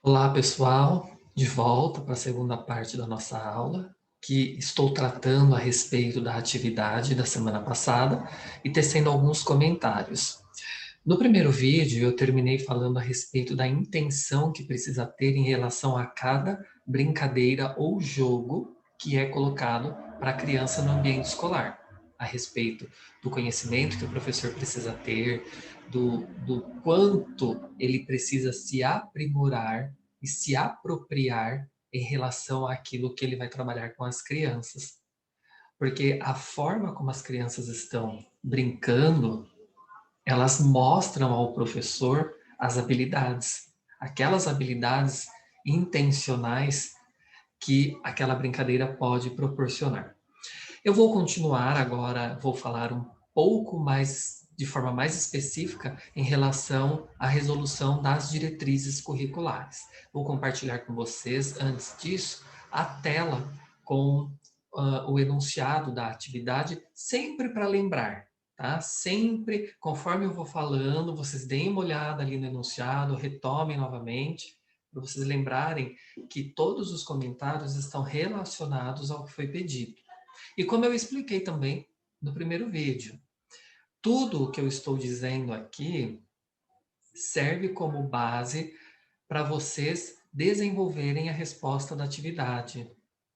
Olá, pessoal, de volta para a segunda parte da nossa aula, que estou tratando a respeito da atividade da semana passada e tecendo alguns comentários. No primeiro vídeo, eu terminei falando a respeito da intenção que precisa ter em relação a cada brincadeira ou jogo que é colocado para a criança no ambiente escolar, a respeito do conhecimento que o professor precisa ter, do quanto ele precisa se aprimorar e se apropriar em relação àquilo que ele vai trabalhar com as crianças. Porque a forma como as crianças estão brincando, elas mostram ao professor as habilidades, aquelas habilidades intencionais que aquela brincadeira pode proporcionar. Eu vou continuar agora, vou falar um pouco mais, de forma mais específica, em relação à resolução das diretrizes curriculares. Vou compartilhar com vocês, antes disso, a tela com o enunciado da atividade, sempre para lembrar, tá? Sempre, conforme eu vou falando, vocês deem uma olhada ali no enunciado, retomem novamente, para vocês lembrarem que todos os comentários estão relacionados ao que foi pedido. E como eu expliquei também no primeiro vídeo, tudo o que eu estou dizendo aqui serve como base para vocês desenvolverem a resposta da atividade.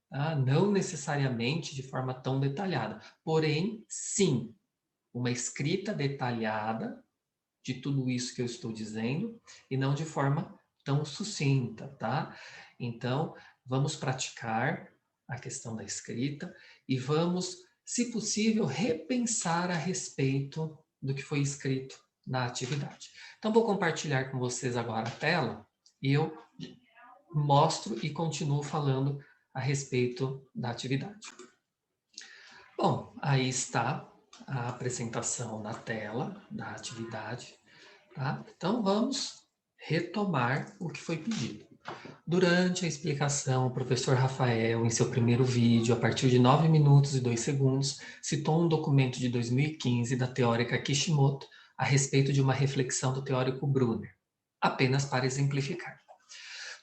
Tá? Não necessariamente de forma tão detalhada, porém, sim, uma escrita detalhada de tudo isso que eu estou dizendo e não de forma tão sucinta, tá? Então, vamos praticar a questão da escrita e vamos, se possível, repensar a respeito do que foi escrito na atividade. Então, vou compartilhar com vocês agora a tela e eu mostro e continuo falando a respeito da atividade. Bom, aí está a apresentação na tela da atividade. Tá? Então, vamos retomar o que foi pedido. Durante a explicação, o professor Rafael, em seu primeiro vídeo, a partir de 9 minutos e 2 segundos, citou um documento de 2015 da teórica Kishimoto a respeito de uma reflexão do teórico Brunner, apenas para exemplificar.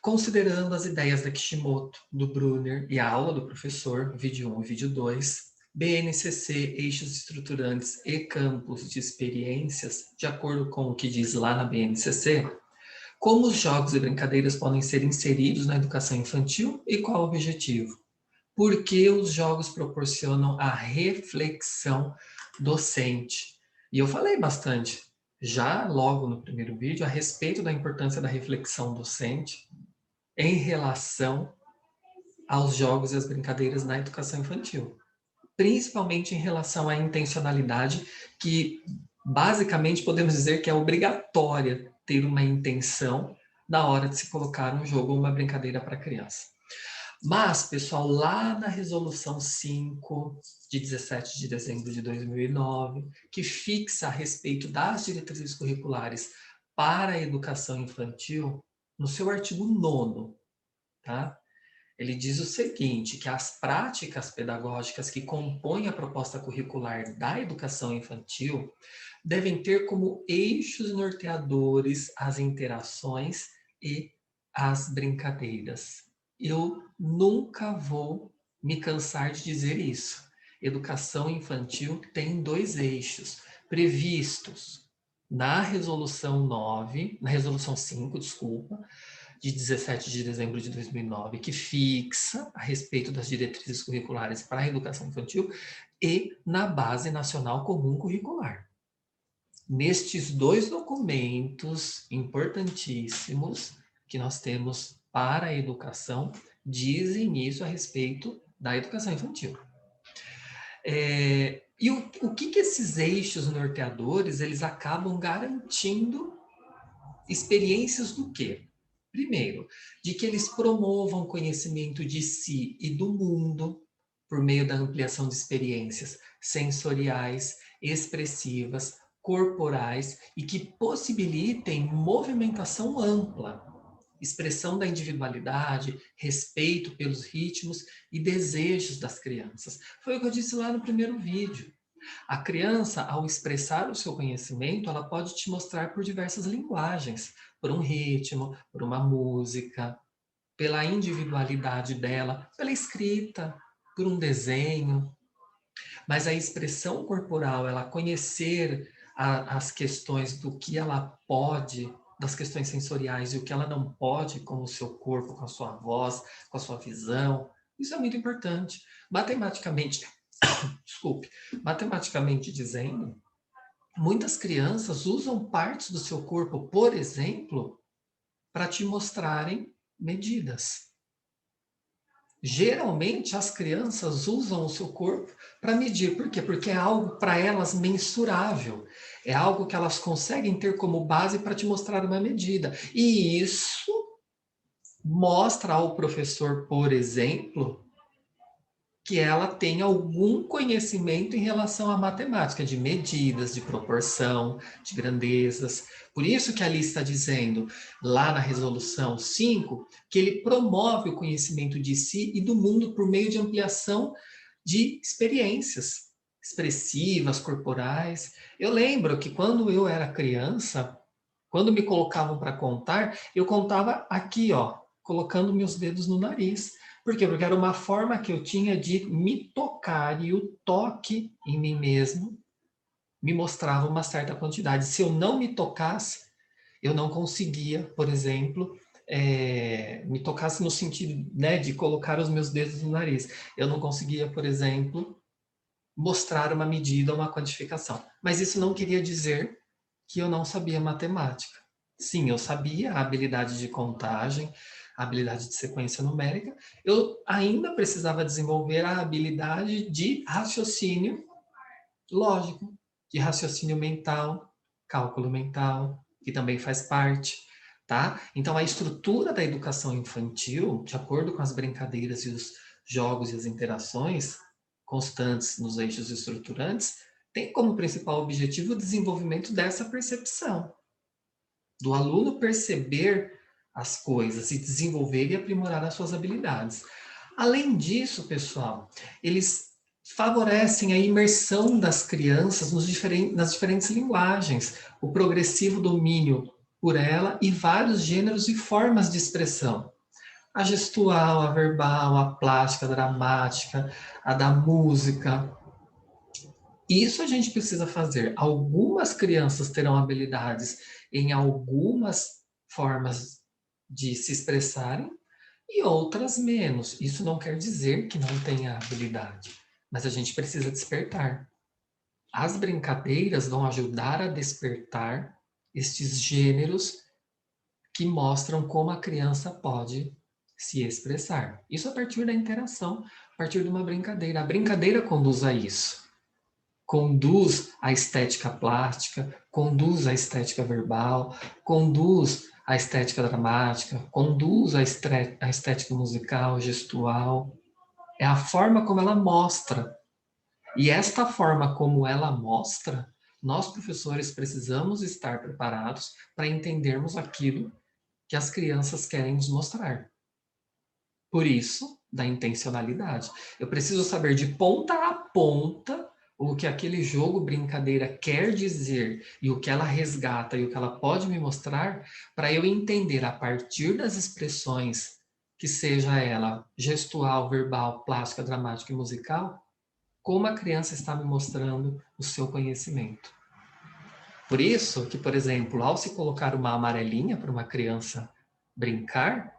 Considerando as ideias da Kishimoto, do Brunner e a aula do professor, vídeo 1 e vídeo 2, BNCC, eixos estruturantes e campos de experiências, de acordo com o que diz lá na BNCC, como os jogos e brincadeiras podem ser inseridos na educação infantil e qual o objetivo? Por que os jogos proporcionam a reflexão docente? E eu falei bastante, já logo no primeiro vídeo, a respeito da importância da reflexão docente em relação aos jogos e às brincadeiras na educação infantil. Principalmente em relação à intencionalidade, que basicamente podemos dizer que é obrigatória ter uma intenção na hora de se colocar um jogo ou uma brincadeira para a criança. Mas, pessoal, lá na resolução 5 de 17 de dezembro de 2009, que fixa a respeito das diretrizes curriculares para a educação infantil, no seu artigo 9º, tá? Ele diz o seguinte, que as práticas pedagógicas que compõem a proposta curricular da educação infantil devem ter como eixos norteadores as interações e as brincadeiras. Eu nunca vou me cansar de dizer isso. Educação infantil tem dois eixos previstos na resolução 9, na resolução 5, desculpa, de 17 de dezembro de 2009, que fixa a respeito das diretrizes curriculares para a educação infantil e na Base Nacional Comum Curricular. Nestes dois documentos importantíssimos que nós temos para a educação, dizem isso a respeito da educação infantil. E o que esses eixos norteadores, eles acabam garantindo experiências do quê? Primeiro, de que eles promovam conhecimento de si e do mundo por meio da ampliação de experiências sensoriais, expressivas, corporais e que possibilitem movimentação ampla, expressão da individualidade, respeito pelos ritmos e desejos das crianças. Foi o que eu disse lá no primeiro vídeo. A criança, ao expressar o seu conhecimento, ela pode te mostrar por diversas linguagens. por um ritmo, por uma música, pela individualidade dela, pela escrita, por um desenho. Mas a expressão corporal, ela conhecer as questões do que ela pode, das questões sensoriais e o que ela não pode com o seu corpo, com a sua voz, com a sua visão, isso é muito importante. Matematicamente, desculpe, matematicamente dizendo, muitas crianças usam partes do seu corpo, por exemplo, para te mostrarem medidas. Geralmente as crianças usam o seu corpo para medir. Por quê? Porque é algo para elas mensurável. É algo que elas conseguem ter como base para te mostrar uma medida. E isso mostra ao professor, por exemplo, que ela tem algum conhecimento em relação à matemática, de medidas, de proporção, de grandezas. Por isso que ali está dizendo, lá na resolução 5, que ele promove o conhecimento de si e do mundo por meio de ampliação de experiências expressivas, corporais. Eu lembro que quando eu era criança, quando me colocavam para contar, eu contava aqui, ó, colocando meus dedos no nariz. Por quê? Porque era uma forma que eu tinha de me tocar e o toque em mim mesmo me mostrava uma certa quantidade. Se eu não me tocasse, eu não conseguia, por exemplo, me tocasse no sentido, né, de colocar os meus dedos no nariz. Eu não conseguia, por exemplo, mostrar uma medida, uma quantificação. Mas isso não queria dizer que eu não sabia matemática. Sim, eu sabia a habilidade de contagem, a habilidade de sequência numérica. Eu ainda precisava desenvolver a habilidade de raciocínio lógico, de raciocínio mental, cálculo mental, que também faz parte, tá? Então, a estrutura da educação infantil, de acordo com as brincadeiras e os jogos e as interações constantes nos eixos estruturantes, tem como principal objetivo o desenvolvimento dessa percepção, do aluno perceber as coisas e desenvolver e aprimorar as suas habilidades. Além disso, pessoal, eles favorecem a imersão das crianças nas diferentes linguagens, o progressivo domínio por ela e vários gêneros e formas de expressão. A gestual, a verbal, a plástica, a dramática, a da música. Isso a gente precisa fazer. Algumas crianças terão habilidades em algumas formas de se expressarem e outras menos. Isso não quer dizer que não tenha habilidade, mas a gente precisa despertar. As brincadeiras vão ajudar a despertar estes gêneros que mostram como a criança pode se expressar. Isso a partir da interação, a partir de uma brincadeira. A brincadeira conduz a isso. Conduz à estética plástica, conduz à estética verbal, conduz à estética dramática, conduz à estética musical, gestual. É a forma como ela mostra. E esta forma como ela mostra, nós professores precisamos estar preparados para entendermos aquilo que as crianças querem nos mostrar. Por isso, da intencionalidade. Eu preciso saber de ponta a ponta o que aquele jogo, brincadeira quer dizer e o que ela resgata e o que ela pode me mostrar, para eu entender a partir das expressões, que seja ela gestual, verbal, plástica, dramática e musical, como a criança está me mostrando o seu conhecimento. Por isso que, por exemplo, ao se colocar uma amarelinha para uma criança brincar,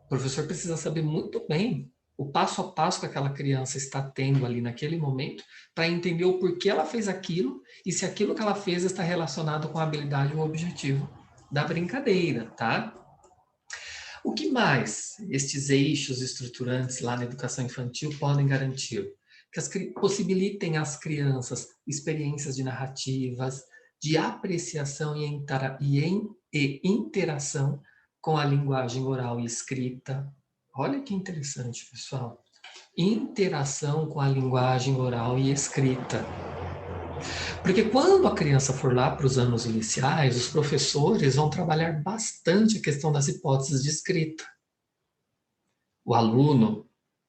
o professor precisa saber muito bem o passo a passo que aquela criança está tendo ali naquele momento para entender o porquê ela fez aquilo e se aquilo que ela fez está relacionado com a habilidade ou objetivo da brincadeira, tá? O que mais estes eixos estruturantes lá na educação infantil podem garantir? Que possibilitem às crianças experiências de narrativas, de apreciação e interação com a linguagem oral e escrita. Olha que interessante, pessoal. Interação com a linguagem oral e escrita. Porque quando a criança for lá para os anos iniciais, os professores vão trabalhar bastante a questão das hipóteses de escrita. O aluno,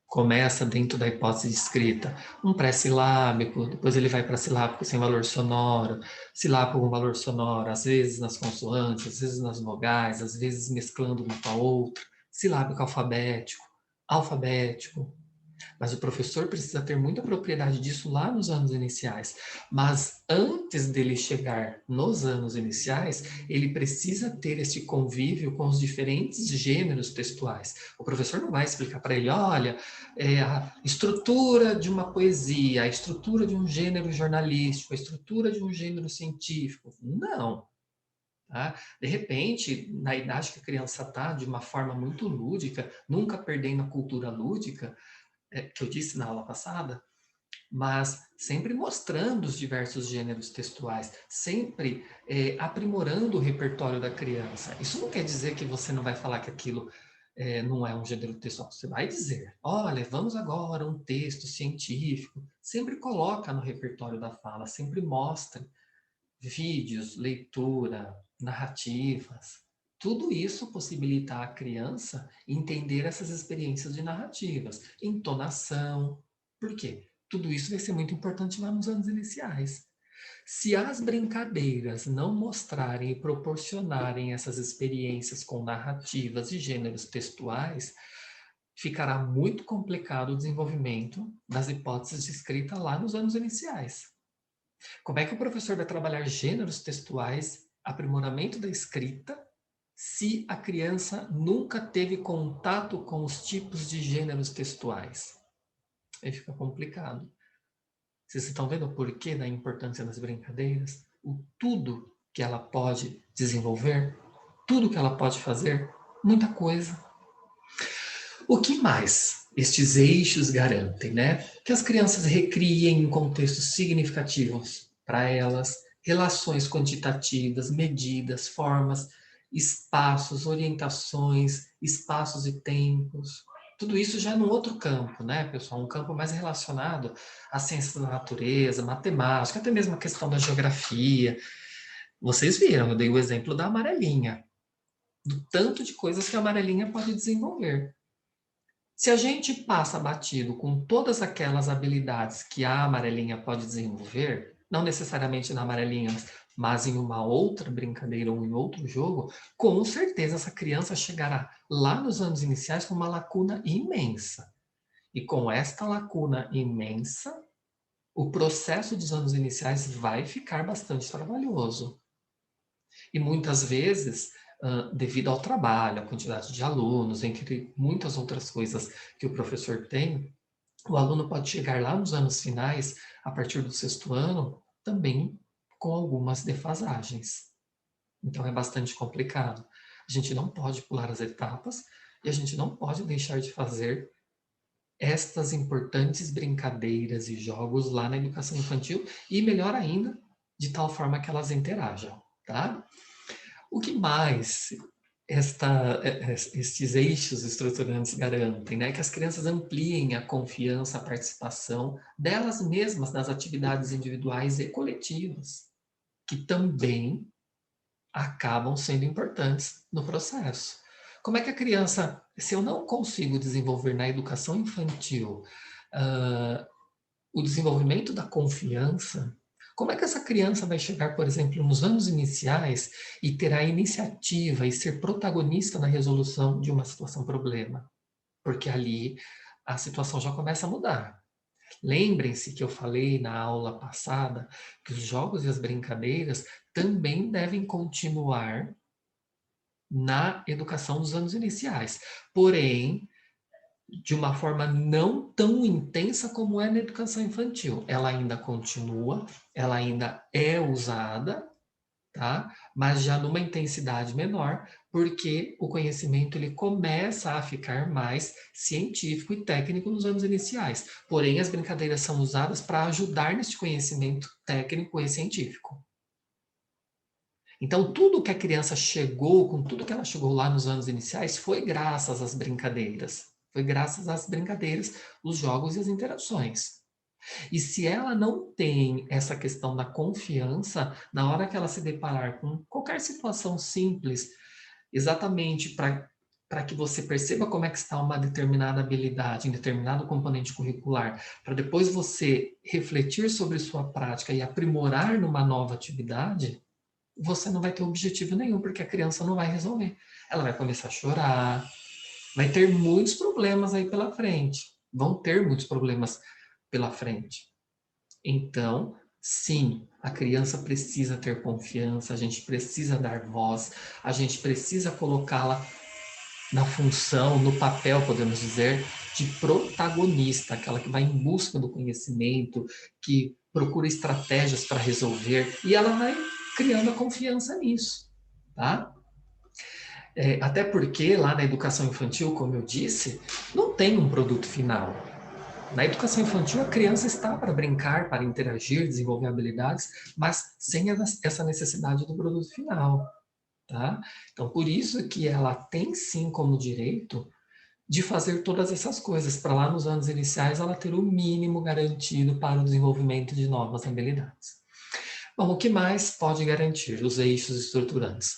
Começa dentro da hipótese de escrita, um pré-silábico, depois ele vai para silábico sem valor sonoro, silábico com valor sonoro, às vezes nas consoantes, às vezes nas vogais, às vezes mesclando uma com a outra, silábico alfabético, alfabético, mas o professor precisa ter muita propriedade disso lá nos anos iniciais. Mas antes dele chegar nos anos iniciais, ele precisa ter esse convívio com os diferentes gêneros textuais. O professor não vai explicar para ele, olha, a estrutura de uma poesia, a estrutura de um gênero jornalístico, a estrutura de um gênero científico. Não. Tá? De repente, na idade que a criança está, de uma forma muito lúdica, nunca perdendo a cultura lúdica, que eu disse na aula passada, mas sempre mostrando os diversos gêneros textuais, sempre aprimorando o repertório da criança. Isso não quer dizer que você não vai falar que aquilo não é um gênero textual. Você vai dizer, olha, vamos agora a um texto científico. Sempre coloca no repertório da fala, sempre mostra vídeos, leitura, narrativas. Tudo isso possibilita à criança entender essas experiências de narrativas, entonação. Por quê? Tudo isso vai ser muito importante lá nos anos iniciais. Se as brincadeiras não mostrarem e proporcionarem essas experiências com narrativas e gêneros textuais, ficará muito complicado o desenvolvimento das hipóteses de escrita lá nos anos iniciais. Como é que o professor vai trabalhar gêneros textuais, aprimoramento da escrita, se a criança nunca teve contato com os tipos de gêneros textuais? Aí fica complicado. Vocês estão vendo o porquê da importância das brincadeiras? O tudo que ela pode desenvolver? Tudo que ela pode fazer? Muita coisa. O que mais estes eixos garantem, né? Que as crianças recriem em contextos significativos para elas, relações quantitativas, medidas, formas, espaços, orientações, espaços e tempos. Tudo isso já é num outro campo, né, pessoal? Um campo mais relacionado às ciências da natureza, matemática, até mesmo a questão da geografia. Vocês viram, eu dei o exemplo da amarelinha, do tanto de coisas que a amarelinha pode desenvolver. Se a gente passa batido com todas aquelas habilidades que a amarelinha pode desenvolver, não necessariamente na amarelinha, mas em uma outra brincadeira ou em outro jogo, com certeza essa criança chegará lá nos anos iniciais com uma lacuna imensa. E com esta lacuna imensa, o processo dos anos iniciais vai ficar bastante trabalhoso. E muitas vezes, devido ao trabalho, à quantidade de alunos, entre muitas outras coisas que o professor tem, o aluno pode chegar lá nos anos finais, a partir do sexto ano, também com algumas defasagens. Então é bastante complicado. A gente não pode pular as etapas e a gente não pode deixar de fazer estas importantes brincadeiras e jogos lá na educação infantil e, melhor ainda, de tal forma que elas interajam, tá? O que mais estes eixos estruturantes garantem, né? Que as crianças ampliem a confiança, a participação delas mesmas nas atividades individuais e coletivas, que também acabam sendo importantes no processo. Como é que a criança, se eu não consigo desenvolver na educação infantil o desenvolvimento da confiança, como é que essa criança vai chegar, por exemplo, nos anos iniciais e ter a iniciativa e ser protagonista na resolução de uma situação problema? Porque ali a situação já começa a mudar. Lembrem-se que eu falei na aula passada que os jogos e as brincadeiras também devem continuar na educação dos anos iniciais. Porém, de uma forma não tão intensa como é na educação infantil. Ela ainda continua, ela ainda é usada, tá? Mas já numa intensidade menor, porque o conhecimento ele começa a ficar mais científico e técnico nos anos iniciais. Porém, as brincadeiras são usadas para ajudar neste conhecimento técnico e científico. Então, tudo que a criança chegou, com tudo que ela chegou lá nos anos iniciais, foi graças às brincadeiras. Foi graças às brincadeiras, os jogos e as interações. E se ela não tem essa questão da confiança, na hora que ela se deparar com qualquer situação simples, exatamente para para que você perceba como é que está uma determinada habilidade, em determinado componente curricular, para depois você refletir sobre sua prática e aprimorar numa nova atividade, você não vai ter objetivo nenhum, porque a criança não vai resolver. Ela vai começar a chorar, vai ter muitos problemas aí pela frente. Vão ter muitos problemas pela frente. Então, sim, a criança precisa ter confiança, a gente precisa dar voz, a gente precisa colocá-la na função, no papel, podemos dizer, de protagonista, aquela que vai em busca do conhecimento, que procura estratégias para resolver, e ela vai criando a confiança nisso, tá? Até porque lá na educação infantil, como eu disse, não tem um produto final. Na educação infantil, a criança está para brincar, para interagir, desenvolver habilidades, mas sem essa necessidade do produto final, tá? Então, por isso que ela tem sim como direito de fazer todas essas coisas, para lá nos anos iniciais ela ter o mínimo garantido para o desenvolvimento de novas habilidades. Bom, o que mais pode garantir os eixos estruturantes?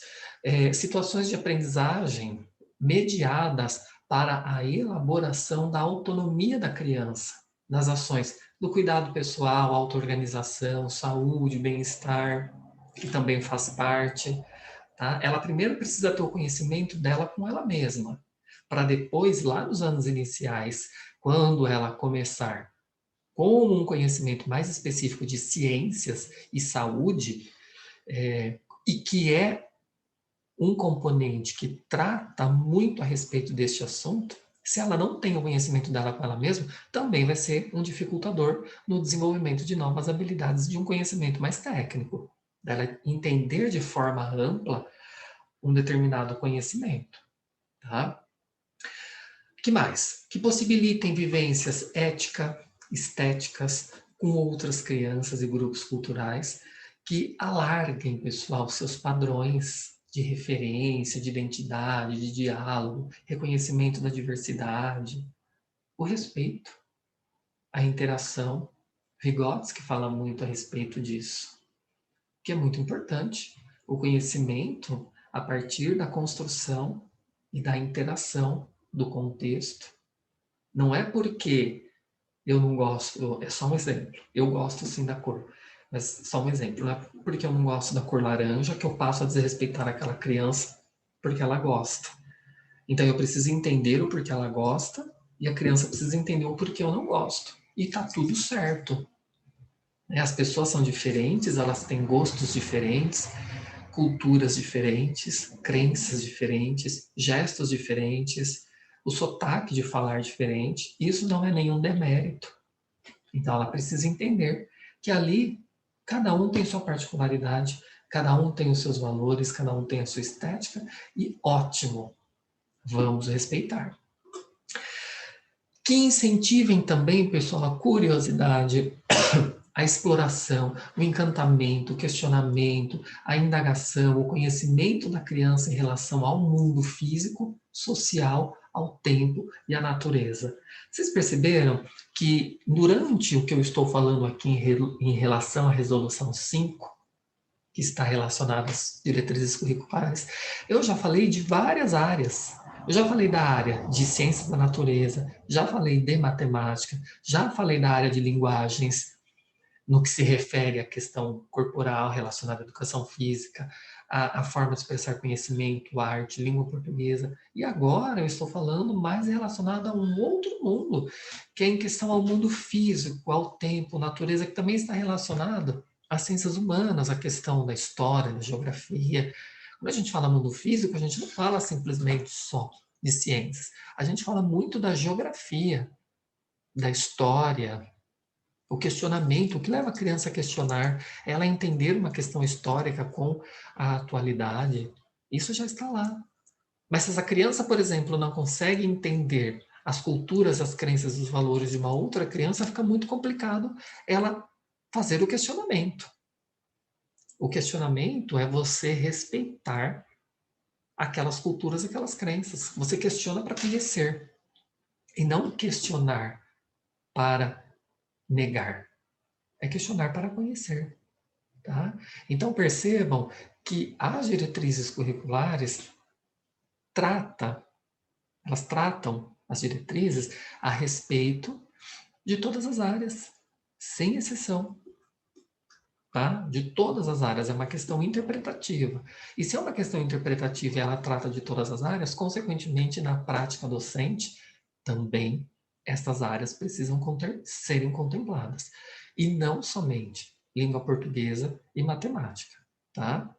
Situações de aprendizagem mediadas para a elaboração da autonomia da criança, nas ações do cuidado pessoal, auto-organização, saúde, bem-estar, que também faz parte. Tá? Ela primeiro precisa ter o conhecimento dela com ela mesma, para depois, lá nos anos iniciais, quando ela começar com um conhecimento mais específico de ciências e saúde, e que é um componente que trata muito a respeito deste assunto, se ela não tem o conhecimento dela com ela mesma, também vai ser um dificultador no desenvolvimento de novas habilidades de um conhecimento mais técnico, dela entender de forma ampla um determinado conhecimento, tá? Que mais? Que possibilitem vivências estéticas com outras crianças e grupos culturais, que alarguem, pessoal, seus padrões de referência, de identidade, de diálogo, reconhecimento da diversidade, o respeito, a interação. Vygotsky fala muito a respeito disso, que é muito importante. O conhecimento a partir da construção e da interação do contexto. Não é porque eu não gosto, é só um exemplo. Eu gosto sim da cor, mas só um exemplo. Não é porque eu não gosto da cor laranja que eu passo a desrespeitar aquela criança porque ela gosta. Então eu preciso entender o porquê ela gosta e a criança precisa entender o porquê eu não gosto. E tá tudo certo. As pessoas são diferentes, elas têm gostos diferentes, culturas diferentes, crenças diferentes, gestos diferentes, o sotaque de falar diferente. Isso não é nenhum demérito. Então ela precisa entender que ali cada um tem sua particularidade, cada um tem os seus valores, cada um tem a sua estética e ótimo, vamos respeitar. Que incentivem também, pessoal, a curiosidade, a exploração, o encantamento, o questionamento, a indagação, o conhecimento da criança em relação ao mundo físico, social, ao tempo e à natureza. Vocês perceberam que durante o que eu estou falando aqui em relação à resolução 5, que está relacionada às diretrizes curriculares, eu já falei de várias áreas. Eu já falei da área de ciências da natureza, já falei de matemática, já falei da área de linguagens, no que se refere à questão corporal relacionada à educação física, à forma de expressar conhecimento, arte, língua portuguesa. E agora eu estou falando mais relacionado a um outro mundo, que é em questão ao mundo físico, ao tempo, natureza, que também está relacionado às ciências humanas, à questão da história, da geografia. Quando a gente fala mundo físico, a gente não fala simplesmente só de ciências. A gente fala muito da geografia, da história, o questionamento, o que leva a criança a questionar, ela a entender uma questão histórica com a atualidade, isso já está lá. Mas se essa criança, por exemplo, não consegue entender as culturas, as crenças, os valores de uma outra criança, fica muito complicado ela fazer o questionamento. O questionamento é você respeitar aquelas culturas, aquelas crenças. Você questiona para conhecer e não questionar para negar. É questionar para conhecer. Tá? Então percebam que as diretrizes curriculares trata Elas tratam, as diretrizes, a respeito de todas as áreas, sem exceção. Tá? De todas as áreas, é uma questão interpretativa. E se é uma questão interpretativa e ela trata de todas as áreas, consequentemente, na prática docente, também essas áreas precisam serem contempladas. E não somente língua portuguesa e matemática. Tá?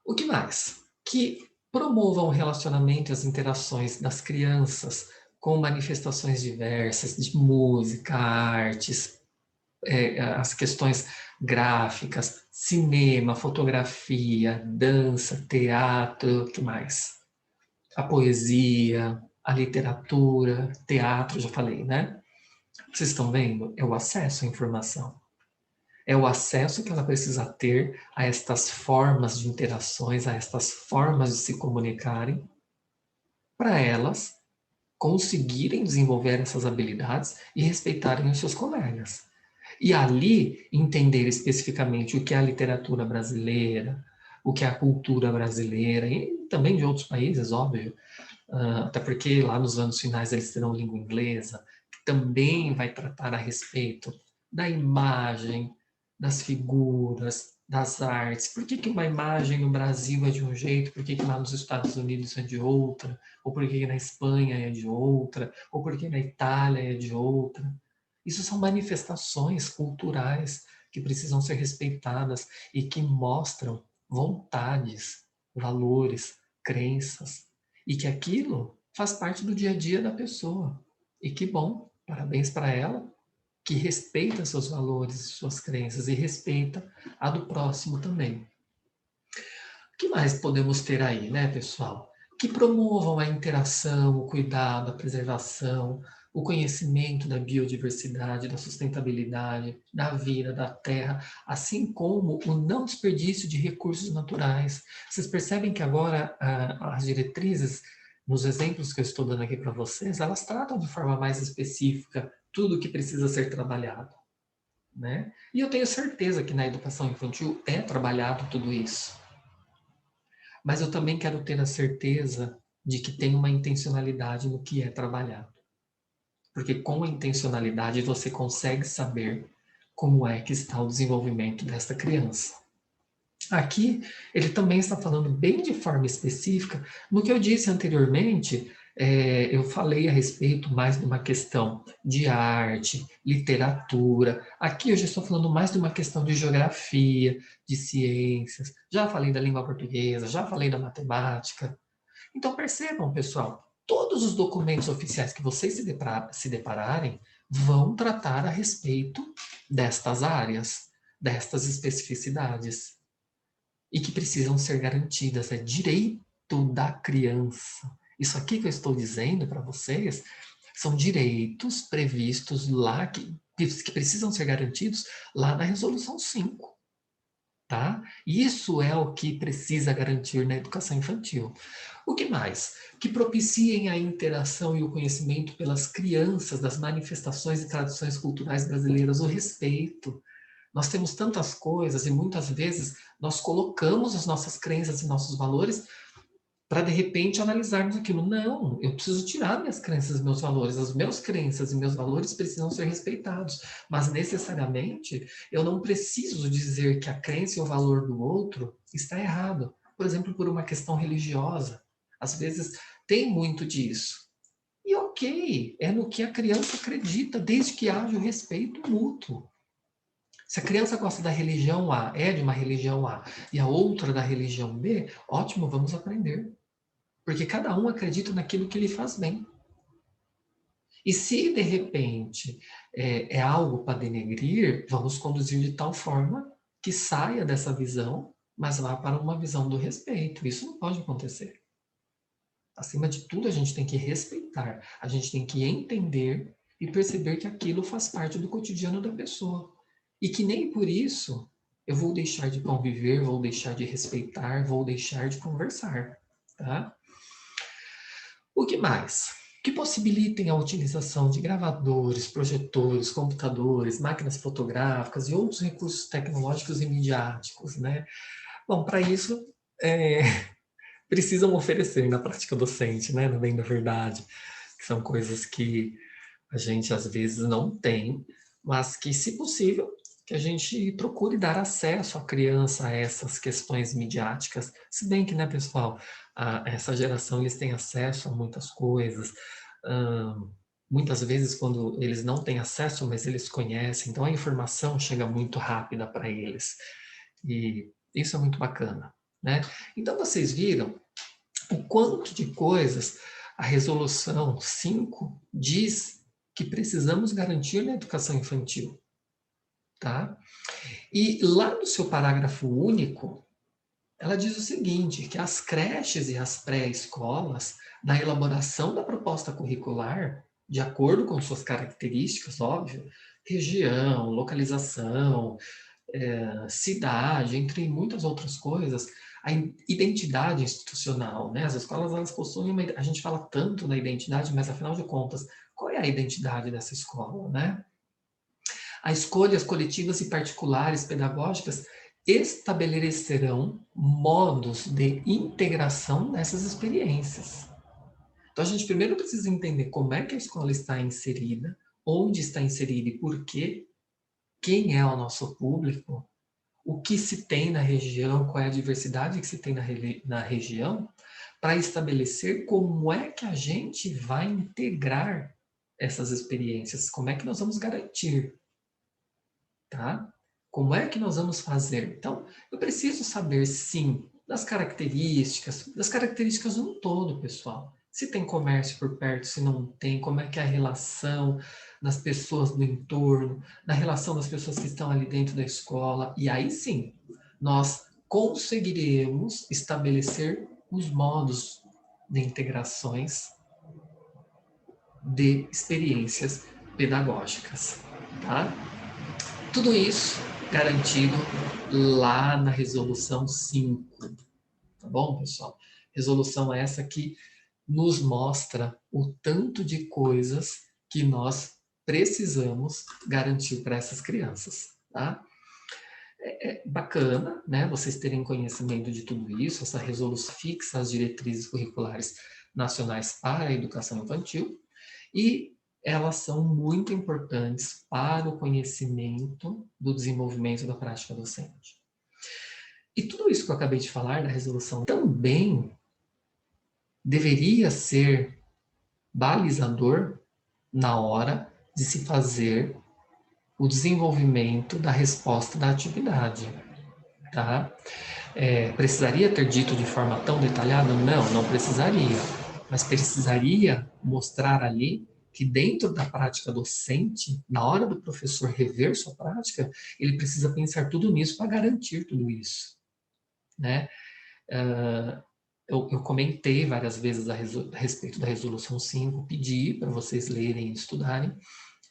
O que mais? Que promovam o relacionamento e as interações das crianças com manifestações diversas de música, artes, as questões gráficas, cinema, fotografia, dança, teatro, o que mais? A poesia, a literatura, teatro, já falei, né? Vocês estão vendo? É o acesso à informação. É o acesso que ela precisa ter a estas formas de interações, a estas formas de se comunicarem, para elas conseguirem desenvolver essas habilidades e respeitarem os seus colegas. E ali entender especificamente o que é a literatura brasileira, o que é a cultura brasileira, e também de outros países, óbvio, até porque lá nos anos finais eles terão língua inglesa, que também vai tratar a respeito da imagem, das figuras, das artes. Por que, que uma imagem no Brasil é de um jeito, por que, que lá nos Estados Unidos é de outra, ou por que na Espanha é de outra, ou por que na Itália é de outra. Isso são manifestações culturais que precisam ser respeitadas e que mostram vontades, valores, crenças, e que aquilo faz parte do dia a dia da pessoa. E que bom, parabéns para ela, que respeita seus valores, suas crenças e respeita a do próximo também. O que mais podemos ter aí, né, pessoal? Que promovam a interação, o cuidado, a preservação, o conhecimento da biodiversidade, da sustentabilidade, da vida, da terra, assim como o não desperdício de recursos naturais. Vocês percebem que agora as diretrizes, nos exemplos que eu estou dando aqui para vocês, elas tratam de forma mais específica tudo o que precisa ser trabalhado, né? E eu tenho certeza que na educação infantil é trabalhado tudo isso. Mas eu também quero ter a certeza de que tem uma intencionalidade no que é trabalhado. Porque com a intencionalidade você consegue saber como é que está o desenvolvimento desta criança. Aqui, ele também está falando bem de forma específica. No que eu disse anteriormente, eu falei a respeito mais de uma questão de arte, literatura. Aqui eu já estou falando mais de uma questão de geografia, de ciências. Já falei da língua portuguesa, já falei da matemática. Então percebam, pessoal, todos os documentos oficiais que vocês se depararem vão tratar a respeito destas áreas, destas especificidades e que precisam ser garantidas. É direito da criança. Isso aqui que eu estou dizendo para vocês são direitos previstos lá que precisam ser garantidos lá na Resolução 5. Tá? Isso é o que precisa garantir na educação infantil. O que mais? Que propiciem a interação e o conhecimento pelas crianças das manifestações e tradições culturais brasileiras, o respeito. Nós temos tantas coisas e muitas vezes nós colocamos as nossas crenças e nossos valores para de repente analisarmos aquilo. Não, eu preciso tirar minhas crenças e meus valores. As minhas crenças e meus valores precisam ser respeitados, mas necessariamente eu não preciso dizer que a crença e o valor do outro está errado. Por exemplo, por uma questão religiosa. Às vezes tem muito disso. E ok, é no que a criança acredita, desde que haja o respeito mútuo. Se a criança gosta da religião A, é de uma religião A, e a outra da religião B, ótimo, vamos aprender. Porque cada um acredita naquilo que lhe faz bem. E se, de repente, é algo para denegrir, vamos conduzir de tal forma que saia dessa visão, mas vá para uma visão do respeito. Isso não pode acontecer. Acima de tudo, a gente tem que respeitar, a gente tem que entender e perceber que aquilo faz parte do cotidiano da pessoa. E que nem por isso eu vou deixar de conviver, vou deixar de respeitar, vou deixar de conversar. Tá? O que mais? Que possibilitem a utilização de gravadores, projetores, computadores, máquinas fotográficas e outros recursos tecnológicos e midiáticos, né? Bom, para isso, é, precisam oferecer na prática docente, né? No bem da verdade, que são coisas que a gente às vezes não tem, mas que, se possível, que a gente procure dar acesso à criança a essas questões midiáticas, se bem que, né, pessoal, essa geração, eles têm acesso a muitas coisas, muitas vezes quando eles não têm acesso, mas eles conhecem, então a informação chega muito rápida para eles, e isso é muito bacana, né? Então vocês viram o quanto de coisas a resolução 5 diz que precisamos garantir na educação infantil, tá? E lá no seu parágrafo único, ela diz o seguinte, que as creches e as pré-escolas, na elaboração da proposta curricular, de acordo com suas características, óbvio, região, localização, cidade, entre muitas outras coisas, a identidade institucional, né? As escolas, elas possuem uma... A gente fala tanto na identidade, mas afinal de contas, qual é a identidade dessa escola, né? As escolhas coletivas e particulares pedagógicas estabelecerão modos de integração nessas experiências. Então, a gente primeiro precisa entender como é que a escola está inserida, onde está inserida e por quê, quem é o nosso público, o que se tem na região, qual é a diversidade que se tem na região, para estabelecer como é que a gente vai integrar essas experiências, como é que nós vamos garantir, tá? Como é que nós vamos fazer? Então, eu preciso saber, sim, das características no todo, pessoal. Se tem comércio por perto, se não tem, como é que é a relação das pessoas do entorno, da relação das pessoas que estão ali dentro da escola. E aí sim, nós conseguiremos estabelecer os modos de integrações de experiências pedagógicas, tá? Tudo isso garantido lá na resolução 5, tá bom, pessoal? Resolução essa que nos mostra o tanto de coisas que nós precisamos garantir para essas crianças, tá? É bacana, né, vocês terem conhecimento de tudo isso, essa resolução fixa as diretrizes curriculares nacionais para a educação infantil, e elas são muito importantes para o conhecimento do desenvolvimento da prática docente. E tudo isso que eu acabei de falar da resolução também deveria ser balizador na hora de se fazer o desenvolvimento da resposta da atividade, tá? Precisaria ter dito de forma tão detalhada? Não, não precisaria. Mas precisaria mostrar ali que dentro da prática docente, na hora do professor rever sua prática, ele precisa pensar tudo nisso para garantir tudo isso, né? Eu comentei várias vezes a respeito da resolução 5, pedi para vocês lerem e estudarem,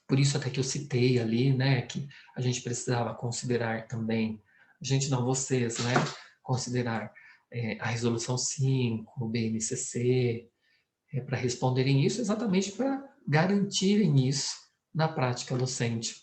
por isso até que eu citei ali, né, que a gente precisava considerar também, a gente não, vocês, né, considerar a resolução 5, o BNCC, para responderem isso, exatamente para garantirem isso na prática docente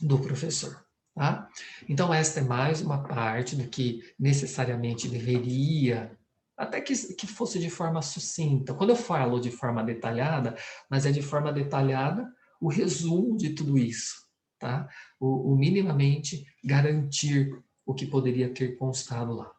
do professor. Tá? Então, esta é mais uma parte do que necessariamente deveria, até que fosse de forma sucinta. Quando eu falo de forma detalhada, mas é de forma detalhada o resumo de tudo isso, tá? O minimamente garantir o que poderia ter constado lá.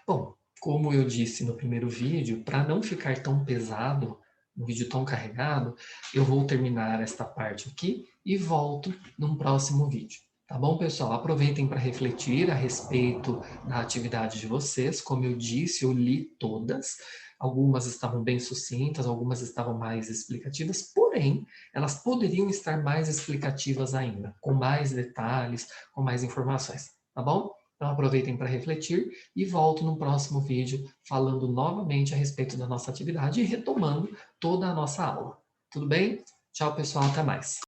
Bom, como eu disse no primeiro vídeo, para não ficar tão pesado, um vídeo tão carregado, eu vou terminar esta parte aqui e volto num próximo vídeo. Tá bom, pessoal? Aproveitem para refletir a respeito da atividade de vocês. Como eu disse, eu li todas. Algumas estavam bem sucintas, algumas estavam mais explicativas, porém, elas poderiam estar mais explicativas ainda, com mais detalhes, com mais informações. Tá bom? Então aproveitem para refletir e volto no próximo vídeo falando novamente a respeito da nossa atividade e retomando toda a nossa aula. Tudo bem? Tchau, pessoal. Até mais.